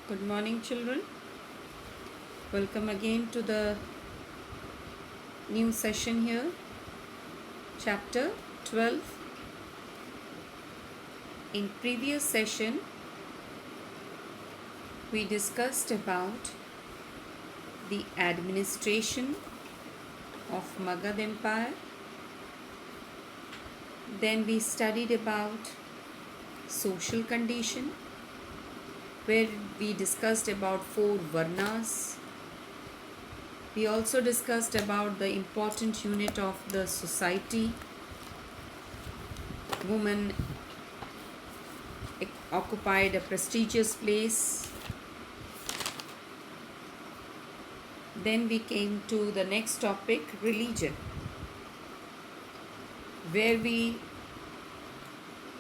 Good morning, children. Welcome again to the new session here, chapter 12. In previous session, we discussed about the administration of Magad Empire. Then we studied about social condition, where we discussed about four Varnas. We also discussed about the important unit of the society. Women occupied a prestigious place. Then we came to the next topic, religion, where we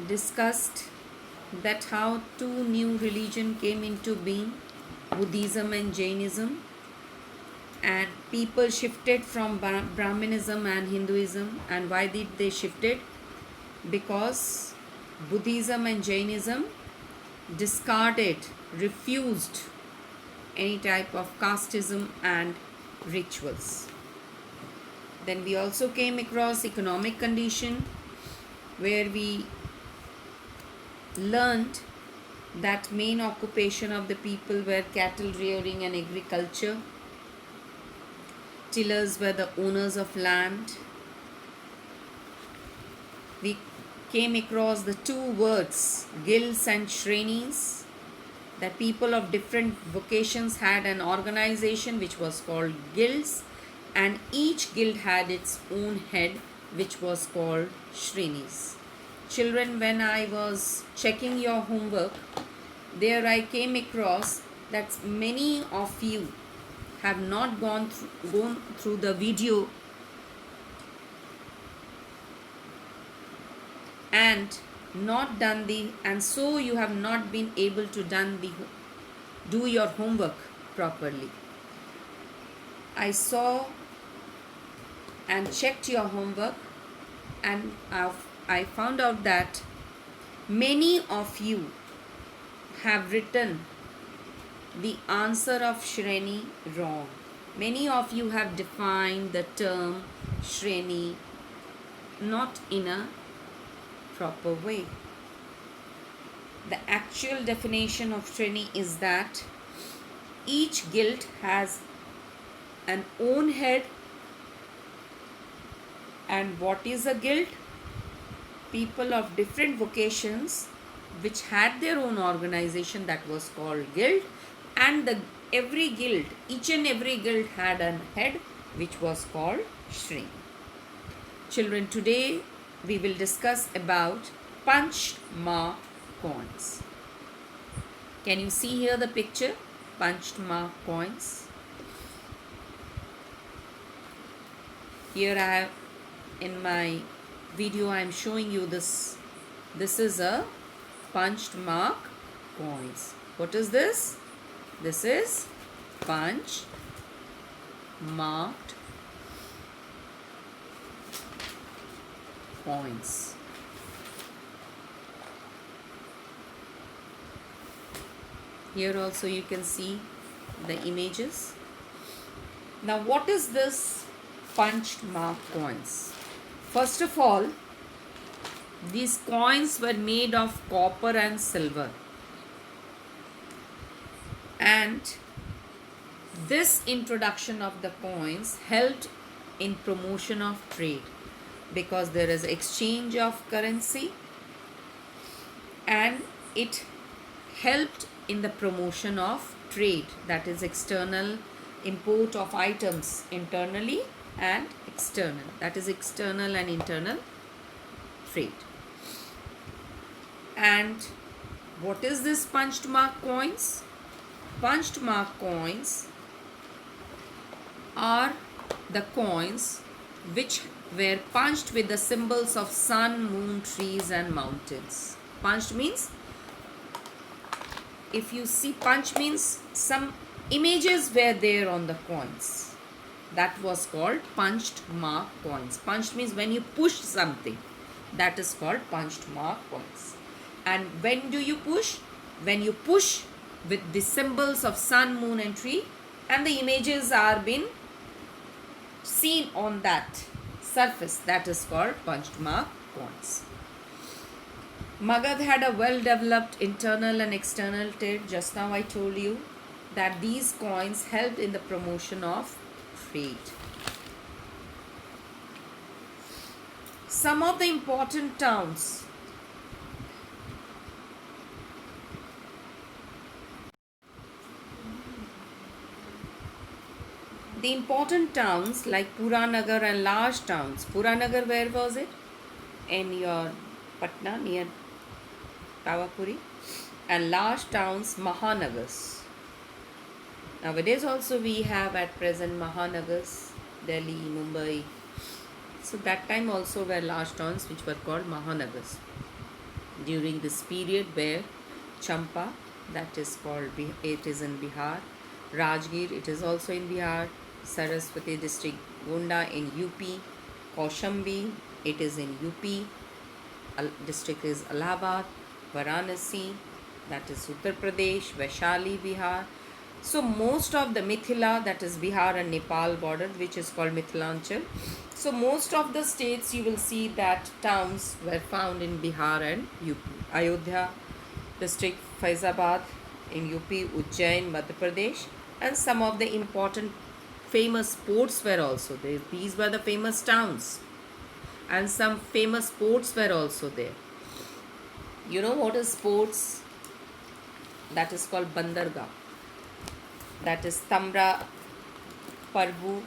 discussed that how two new religion came into being, Buddhism and Jainism, and people shifted from Brahmanism and Hinduism. And why did they shifted? Because Buddhism and Jainism refused any type of casteism and rituals. Then we also came across economic condition, where we learned that main occupation of the people were cattle rearing and agriculture. Tillers were the owners of land. We came across the two words, guilds and shrenis, that people of different vocations had an organization which was called guilds, and each guild had its own head which was called shrenis. Children, when I was checking your homework, there I came across that many of you have not gone through the video and not done and so you have not been able to do your homework properly. I saw and checked your homework, and I found out that many of you have written the answer of Shreni wrong. Many of you have defined the term Shreni not in a proper way. The actual definition of Shreni is that each guild has an own head. And what is a guild? People of different vocations which had their own organization, that was called guild, and each and every guild had a head which was called Shri. Children, today we will discuss about punched mark coins. Can you see here the picture? Punched mark coins. Here I have, in my video I am showing you this. This is a punched mark coins. What is this? This is punch marked coins. Here also you can see the images. Now what is this punched mark coins? First of all, these coins were made of copper and silver, and this introduction of the coins helped in promotion of trade, because there is exchange of currency, and it helped in the promotion of trade, that is external import of items internally and external, that is external and internal trade. And what is this punched mark coins? Punched mark coins are the coins which were punched with the symbols of sun, moon, trees and mountains. Punched means, if you see, punch means some images were there on the coins. That was called punched mark coins. Punched means when you push something. That is called punched mark coins. And when do you push? When you push with the symbols of sun, moon and tree, and the images are been seen on that surface, that is called punched mark coins. Magad had a well developed internal and external trade. Just now I told you that these coins helped in the promotion of trade. Some of the important towns. The important towns like Puranagar and large towns. Puranagar, where was it? In your Patna near Tawapuri. And large towns, Mahanagars. Nowadays also we have at present Mahanagars, Delhi, Mumbai. So that time also were large towns which were called Mahanagars. During this period where Champa, that is called, it is in Bihar. Rajgir, it is also in Bihar. Saraswati district, Gonda in UP. Kaushambi, it is in UP. District is Allahabad. Varanasi, that is Uttar Pradesh. Vaishali, Bihar. So most of the Mithila, that is Bihar and Nepal border, which is called Mithilanchal. So most of the states you will see that towns were found in Bihar and UP. Ayodhya district, Faizabad in UP, Ujjain, Madhya Pradesh, and some of the important famous ports were also there. These were the famous towns, and some famous ports were also there. You know what is ports? That is called Bandargah. That is Tamra Parvu,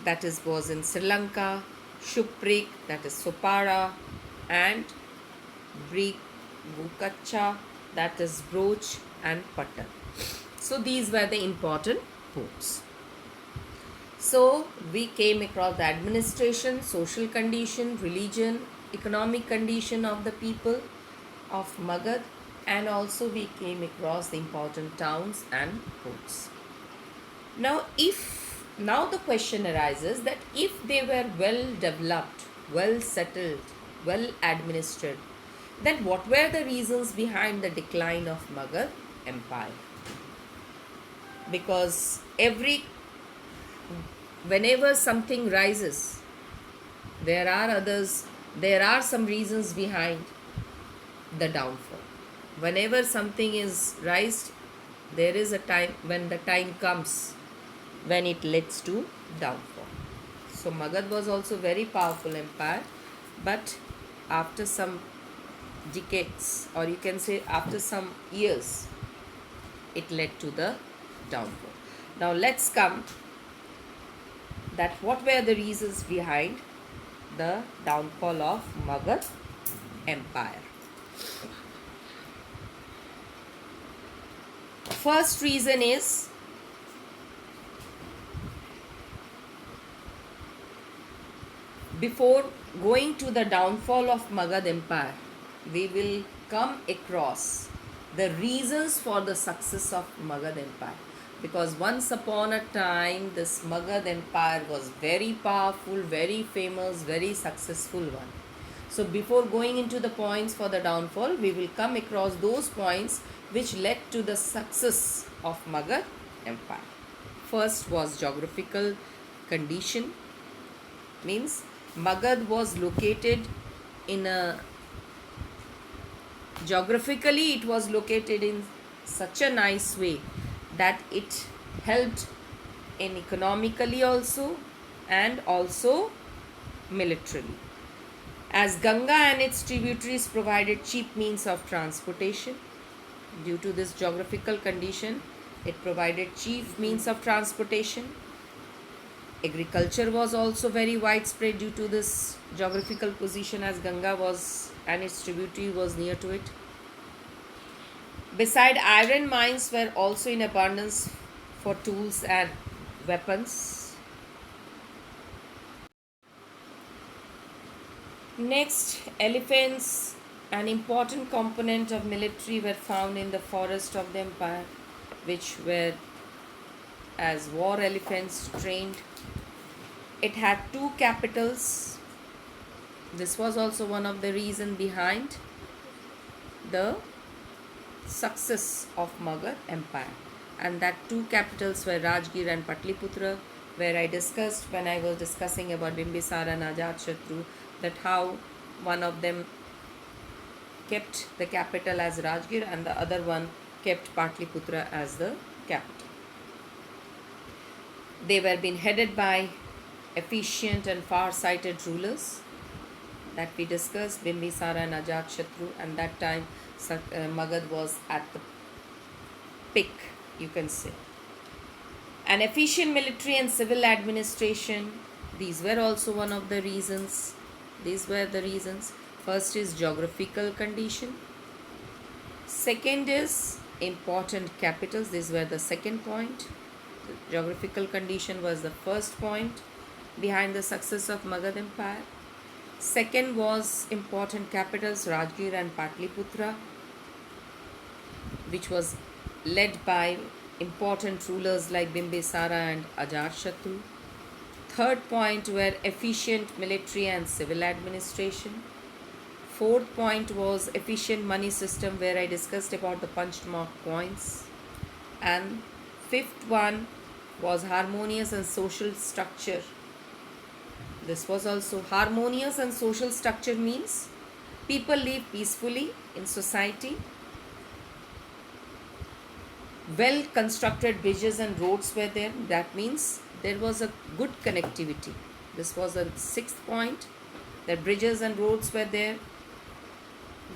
that is was in Sri Lanka. Shuprik, that is Sopara, and Brigukacha, that is Broach and Patan. So these were the important ports. So we came across the administration, social condition, religion, economic condition of the people of Magad, and also we came across the important towns and ports. Now the question arises that if they were well developed, well settled, well administered, then what were the reasons behind the decline of Magad Empire? Because whenever something rises, there are some reasons behind the downfall. Whenever something is raised, there is a time when the time comes when it leads to downfall. So Magad was also very powerful empire, but after some decades, or you can say after some years, it led to the downfall. Now let's come that what were the reasons behind the downfall of Magad Empire. First reason is before going to the downfall of Magad Empire, we will come across the reasons for the success of Magad Empire. Because once upon a time, this Magad Empire was very powerful, very famous, very successful one. So before going into the points for the downfall, we will come across those points which led to the success of Magad Empire. First was geographical condition, means Magad was located in a geographically it was located in such a nice way that it helped in economically also and also militarily, as Ganga and its tributaries provided cheap means of transportation. Due to this geographical condition, it provided cheap means of transportation. Agriculture was also very widespread due to this geographical position, as Ganga was and its tributary was near to it. Beside, iron mines were also in abundance for tools and weapons. Next, elephants, an important component of military, were found in the forest of the empire, which were as war elephants trained. It had 2 capitals. This was also one of the reasons behind the success of Magad Empire, and that two capitals were Rajgir and Patliputra, where I discussed when I was discussing about Bimbisara and Ajatashatru that how one of them kept the capital as Rajgir and the other one kept Patliputra as the capital. They were being headed by efficient and far-sighted rulers that we discussed, Bimbisara and Ajatashatru, and that time Magad was at the peak, you can say. An efficient military and civil administration, these were also one of the reasons. These were the reasons. First is geographical condition. Second is important capitals. These were the second point. The geographical condition was the first point behind the success of Magad Empire. Second was important capitals Rajgir and Patliputra, which was led by important rulers like Bimbisara and Ajatashatru. Third point were efficient military and civil administration. Fourth point was efficient money system, where I discussed about the punched mark coins. And fifth one was harmonious and social structure. This was also harmonious and social structure means people live peacefully in society. Well constructed bridges and roads were there. That means there was a good connectivity. This was a sixth point, that bridges and roads were there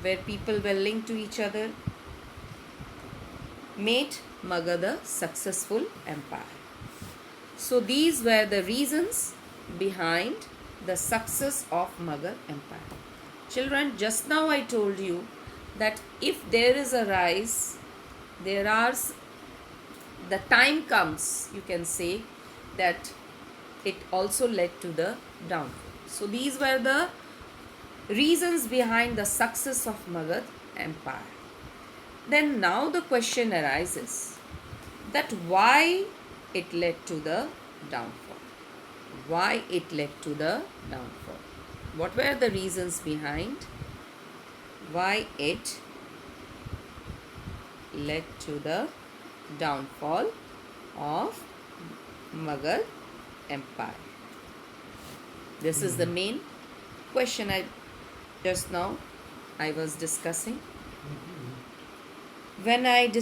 where people were linked to each other, made Magad a successful empire. So these were the reasons behind the success of Magad Empire. Children, just now I told you that if there is a rise, the time comes, you can say, that it also led to the downfall. So these were the reasons behind the success of Magad Empire. Then now the question arises that why it led to the downfall. Why it led to the downfall? What were the reasons behind why it led to the downfall of Magad Empire? This is the main question I was discussing. When I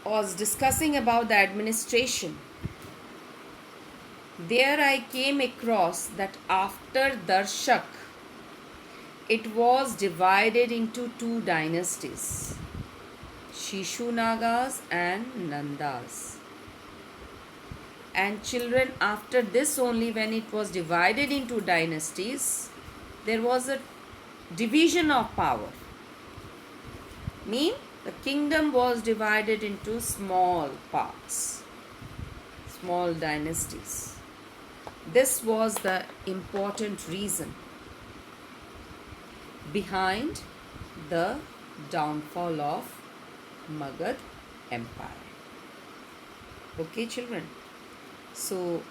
was discussing about the administration, there I came across that after Darshak, it was divided into two dynasties, Shishunagas and Nandas. And children, after this only, when it was divided into dynasties, there was a division of power. The kingdom was divided into small parts, small dynasties. This was the important reason behind the downfall of Magad Empire. Okay, children. So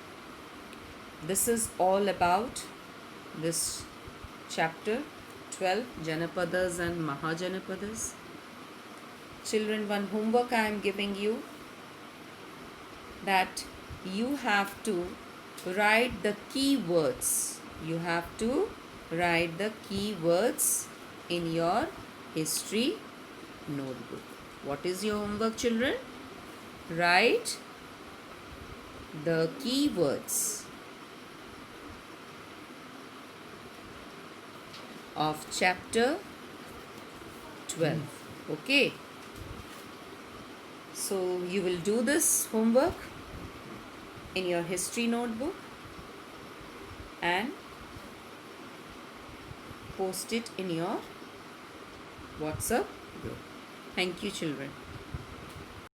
this is all about this chapter 12, Janapadas and Mahajanapadas. Children, one homework I am giving you, that you have to write the key words. You have to write the key words in your history notebook. What is your homework, children? Write the key words of chapter 12. Okay. So you will do this homework in your history notebook and post it in your WhatsApp group. Thank you, children.